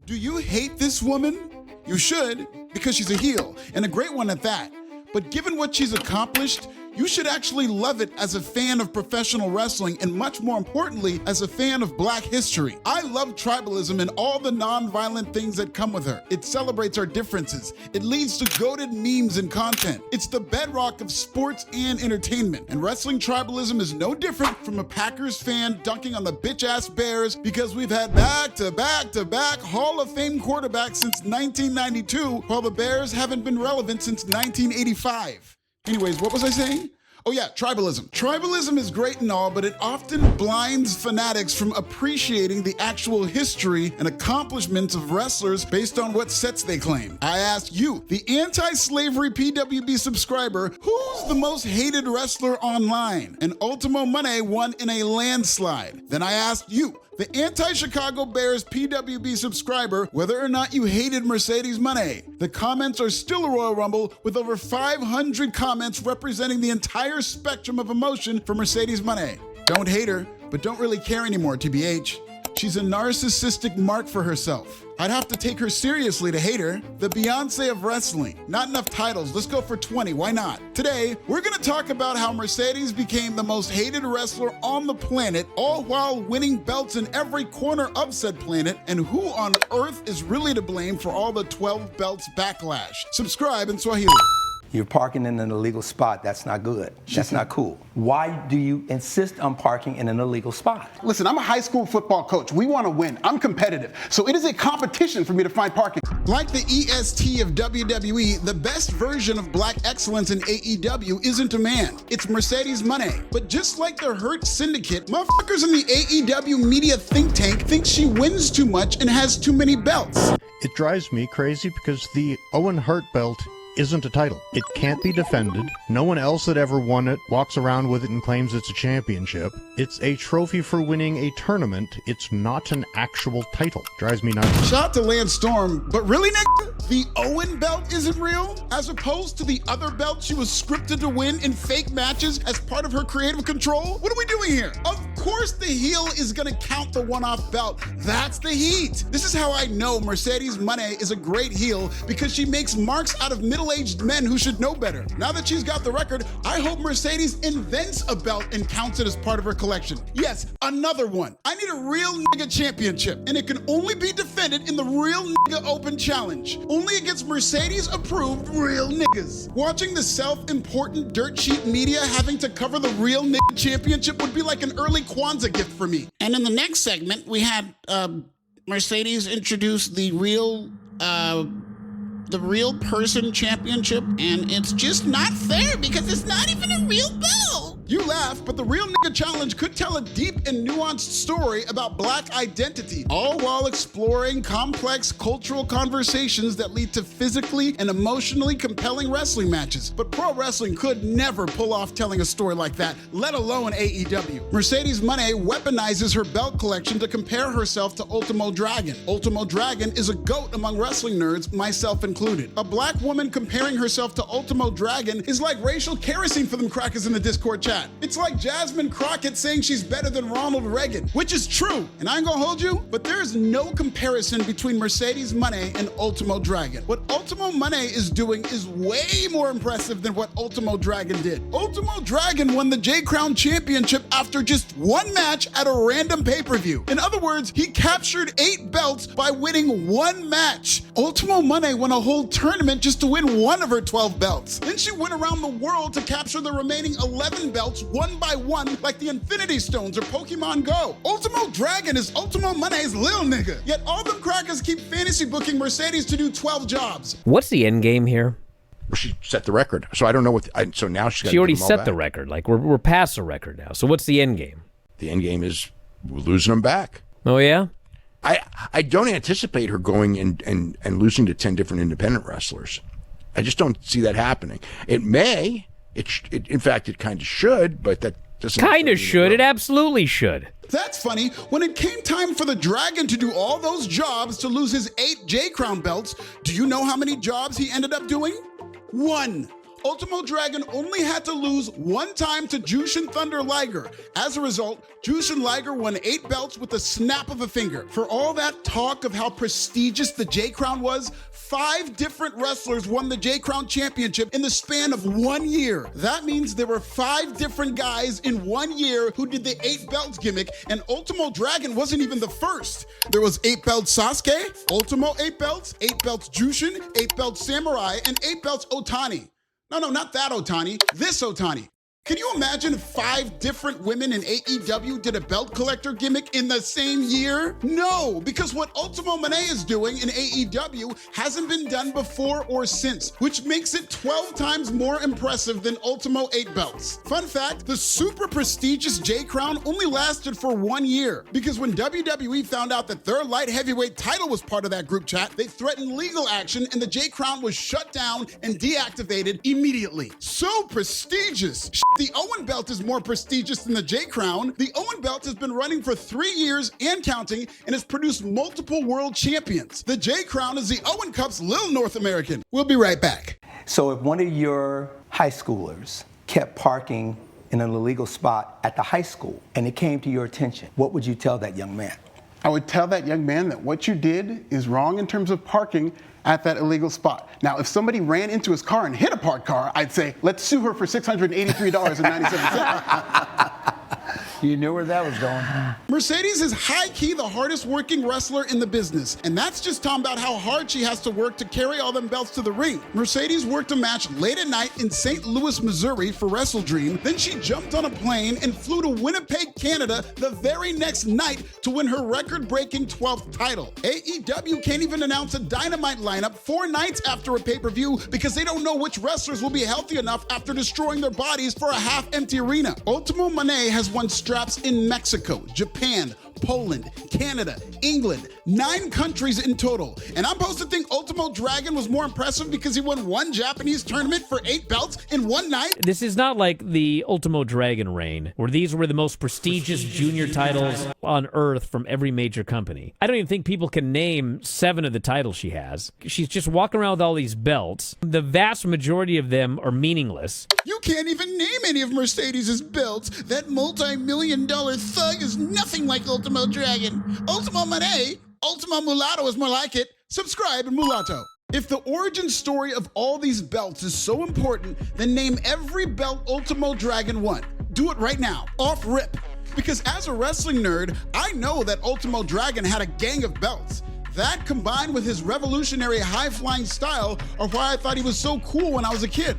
Do you hate this woman? You should, because she's a heel, and a great one at that. But given what she's accomplished, you should actually love it as a fan of professional wrestling and much more importantly, as a fan of Black history. I love tribalism and all the non-violent things that come with her. It celebrates our differences. It leads to goated memes and content. It's the bedrock of sports and entertainment. And wrestling tribalism is no different from a Packers fan dunking on the bitch-ass Bears because we've had back-to-back Hall of Fame quarterbacks since 1992, while the Bears haven't been relevant since 1985. Anyways, what was I saying? Oh yeah, tribalism. Tribalism is great and all, but it often blinds fanatics from appreciating the actual history and accomplishments of wrestlers based on what sets they claim. I ask you, the anti-slavery PWB subscriber, who's the most hated wrestler online? And Ultimo Mone won in a landslide. Then I asked you, the anti-Chicago Bears PWB subscriber, whether or not you hated Mercedes Mone. The comments are still a Royal Rumble with over 500 comments representing the entire spectrum of emotion for Mercedes Mone. Don't hate her, but don't really care anymore, TBH. She's a narcissistic mark for herself. I'd have to take her seriously to hate her. The Beyonce of wrestling. Not enough titles. Let's go for 20. Why not? Today, we're going to talk about how Mercedes became the most hated wrestler on the planet, all while winning belts in every corner of said planet, and who on earth is really to blame for all the 12 belts backlash. Subscribe in Swahili. You're parking in an illegal spot. That's not good. That's not cool. Why do you insist on parking in an illegal spot? Listen, I'm a high school football coach. We want to win. I'm competitive. So it is a competition for me to find parking. Like the EST of WWE, the best version of Black excellence in AEW isn't a man. It's Mercedes Mone. But just like the Hurt Syndicate, motherfuckers in the AEW media think tank think she wins too much and has too many belts. It drives me crazy because the Owen Hart belt isn't a title. It can't be defended. No one else that ever won it walks around with it and claims it's a championship. It's a trophy for winning a tournament. It's not an actual title. Drives me nuts. Shout out to Lance Storm, but really, nigga? The Owen belt isn't real? As opposed to the other belt she was scripted to win in fake matches as part of her creative control? What are we doing here? Of course the heel is gonna count the one-off belt. That's the heat. This is how I know Mercedes Mone is a great heel, because she makes marks out of middle-aged men who should know better. Now that she's got the record, I hope Mercedes invents a belt and counts it as part of her collection. Yes, another one. I need a real nigga championship, and it can only be defended in the Real Nigga Open Challenge. Only against Mercedes-approved real niggas. Watching the self-important dirt sheet media having to cover the Real Nigga Championship would be like an early Kwanzaa gift for me. And in the next segment, we had Mercedes introduce the Real Person Championship, and it's just not fair because it's not even a real belt. You laugh, but the Real Nigga Challenge could tell a deep and nuanced story about Black identity, all while exploring complex cultural conversations that lead to physically and emotionally compelling wrestling matches. But pro wrestling could never pull off telling a story like that, let alone AEW. Mercedes Mone weaponizes her belt collection to compare herself to Ultimo Dragon. Ultimo Dragon is a GOAT among wrestling nerds, myself included. A Black woman comparing herself to Ultimo Dragon is like racial kerosene for them crackers in the Discord chat. It's like Jasmine Crockett saying she's better than Ronald Reagan, which is true, and I ain't gonna hold you, but there is no comparison between Mercedes Mone and Ultimo Dragon. What Ultimo Mone is doing is way more impressive than what Ultimo Dragon did. Ultimo Dragon won the J-Crown Championship after just one match at a random pay-per-view. In other words, he captured 8 belts by winning one match. Ultimo Mone won a whole tournament just to win one of her 12 belts. Then she went around the world to capture the remaining 11 belts one by one like the Infinity Stones or Pokemon Go. Ultimo Dragon is Ultimo Mone's lil nigga. Yet all them crackers keep fantasy booking Mercedes to do 12 jobs. What's the end game here? She set the record, so I don't know what. So now she already set the record. Like we're past the record now. So what's the end game? The end game is losing them back. Oh yeah. I don't anticipate her going and losing to 10 different independent wrestlers. I just don't see that happening. It may. In fact, it kind of should, but that doesn't. Kind of should. It absolutely should. That's funny. When it came time for the Dragon to do all those jobs to lose his 8 J-Crown belts, do you know how many jobs he ended up doing? 1. Ultimo Dragon only had to lose one time to Jushin Thunder Liger. As a result, Jushin Liger won 8 belts with the snap of a finger. For all that talk of how prestigious the J-Crown was, 5 different wrestlers won the J-Crown Championship in the span of 1 year. That means there were 5 different guys in 1 year who did the 8 belts gimmick, and Ultimo Dragon wasn't even the first. There was 8 belts Sasuke, Ultimo 8 belts Jushin, 8 belts Samurai, and 8 belts Otani. No, not that Otani, this Otani. Can you imagine if 5 different women in AEW did a belt collector gimmick in the same year? No, because what Ultimo Mone is doing in AEW hasn't been done before or since, which makes it 12 times more impressive than Ultimo 8 belts. Fun fact, the super prestigious J-Crown only lasted for 1 year, because when WWE found out that their light heavyweight title was part of that group chat, they threatened legal action and the J-Crown was shut down and deactivated immediately. So prestigious. The Owen belt is more prestigious than the J-Crown. The Owen belt has been running for 3 years and counting and has produced multiple world champions. The J-Crown is the Owen Cup's little North American. We'll be right back. So if one of your high schoolers kept parking in an illegal spot at the high school and it came to your attention, what would you tell that young man? I would tell that young man that what you did is wrong in terms of parking at that illegal spot. Now, if somebody ran into his car and hit a parked car, I'd say, let's sue her for $683.97. You knew where that was going. Mercedes is high-key the hardest working wrestler in the business, and that's just talking about how hard she has to work to carry all them belts to the ring. Mercedes worked a match late at night in St. Louis, Missouri for Wrestle Dream, then she jumped on a plane and flew to Winnipeg, Canada the very next night to win her record-breaking 12th title. AEW can't even announce a Dynamite lineup 4 nights after a pay-per-view because they don't know which wrestlers will be healthy enough after destroying their bodies for a half-empty arena. Ultimo Mone has won straps in Mexico, Japan, Poland, Canada, England, 9 countries in total. And I'm supposed to think Ultimo Dragon was more impressive because he won 1 Japanese tournament for 8 belts in 1 night? This is not like the Ultimo Dragon reign, where these were the most prestigious junior titles on earth from every major company. I don't even think people can name 7 of the titles she has. She's just walking around with all these belts. The vast majority of them are meaningless. You can't even name any of Mercedes' belts. That multi-million-dollar thug is nothing like Ultimo Dragon. Ultimo Mone, Ultimo Mulatto is more like it. Subscribe and Mulatto. If the origin story of all these belts is so important, then name every belt Ultimo Dragon won. Do it right now, off rip. Because as a wrestling nerd, I know that Ultimo Dragon had a gang of belts. That combined with his revolutionary high-flying style are why I thought he was so cool when I was a kid.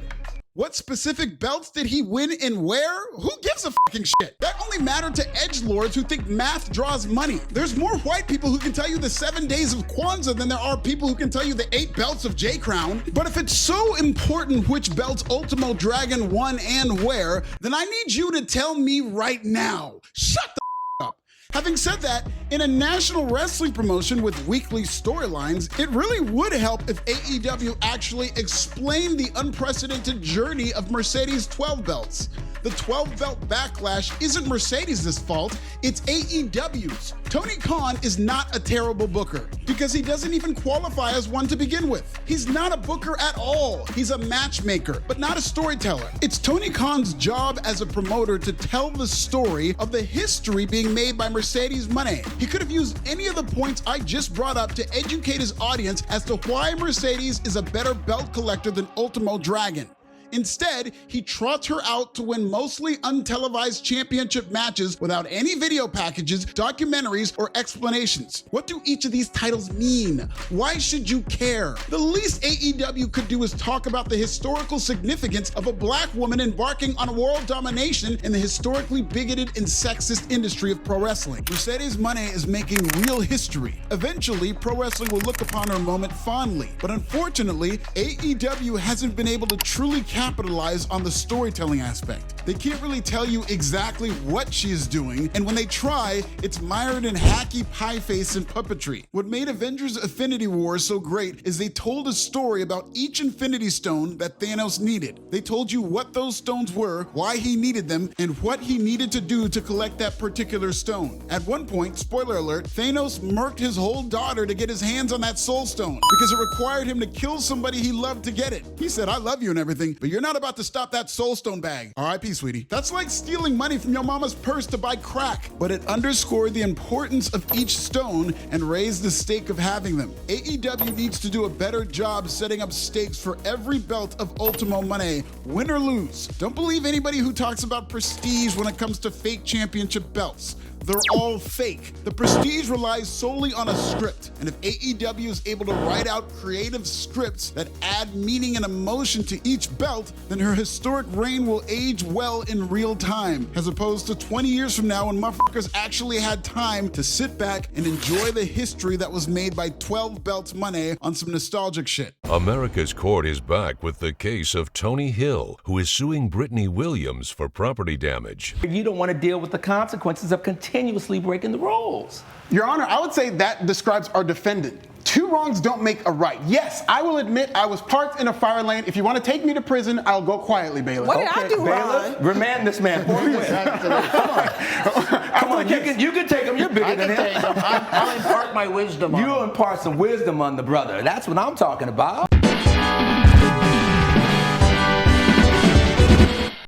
What specific belts did he win and where? Who gives a fucking shit? That only mattered to edgelords who think math draws money. There's more white people who can tell you the 7 days of Kwanzaa than there are people who can tell you the 8 belts of J-Crown. But if it's so important which belts Ultimo Dragon won and where, then I need you to tell me right now. Shut the up. Having said that, in a national wrestling promotion with weekly storylines, it really would help if AEW actually explained the unprecedented journey of Mercedes' 12 belts. The 12-belt Backlash isn't Mercedes' fault, it's AEW's. Tony Khan is not a terrible booker because he doesn't even qualify as one to begin with. He's not a booker at all. He's a matchmaker, but not a storyteller. It's Tony Khan's job as a promoter to tell the story of the history being made by Mercedes Mone. He could have used any of the points I just brought up to educate his audience as to why Mercedes is a better belt collector than Ultimo Dragon. Instead, he trots her out to win mostly untelevised championship matches without any video packages, documentaries, or explanations. What do each of these titles mean? Why should you care? The least AEW could do is talk about the historical significance of a black woman embarking on world domination in the historically bigoted and sexist industry of pro wrestling. Mercedes Mone is making real history. Eventually, pro wrestling will look upon her moment fondly, but unfortunately, AEW hasn't been able to truly capitalize on the storytelling aspect. They can't really tell you exactly what she is doing, and when they try, it's mired in hacky pie face and puppetry. What made Avengers Infinity War so great is they told a story about each Infinity Stone that Thanos needed. They told you what those stones were, why he needed them, and what he needed to do to collect that particular stone. At one point, spoiler alert, Thanos murked his whole daughter to get his hands on that soul stone because it required him to kill somebody he loved to get it. He said, I love you and everything, but but you're not about to stop that soulstone bag. R.I.P., sweetie. That's like stealing money from your mama's purse to buy crack, but it underscored the importance of each stone and raised the stake of having them. AEW needs to do a better job setting up stakes for every belt of Ultimo Mone, win or lose. Don't believe anybody who talks about prestige when it comes to fake championship belts. They're all fake. The prestige relies solely on a script, and if AEW is able to write out creative scripts that add meaning and emotion to each belt, then her historic reign will age well in real time, as opposed to 20 years from now when motherfuckers actually had time to sit back and enjoy the history that was made by 12 belts Mone on some nostalgic shit. America's court is back with the case of Tony Hill, who is suing Brittany Williams for property damage. You don't want to deal with the consequences of continuously breaking the rules. Your Honor, I would say that describes our defendant. Two wrongs don't make a right. Yes, I will admit I was parked in a fire lane. If you want to take me to prison, I'll go quietly, bailiff. What did I do bailiff, wrong? remand this man. Come on, you can take him. You're bigger than him. I'll impart my wisdom on You impart some wisdom on the brother. That's what I'm talking about.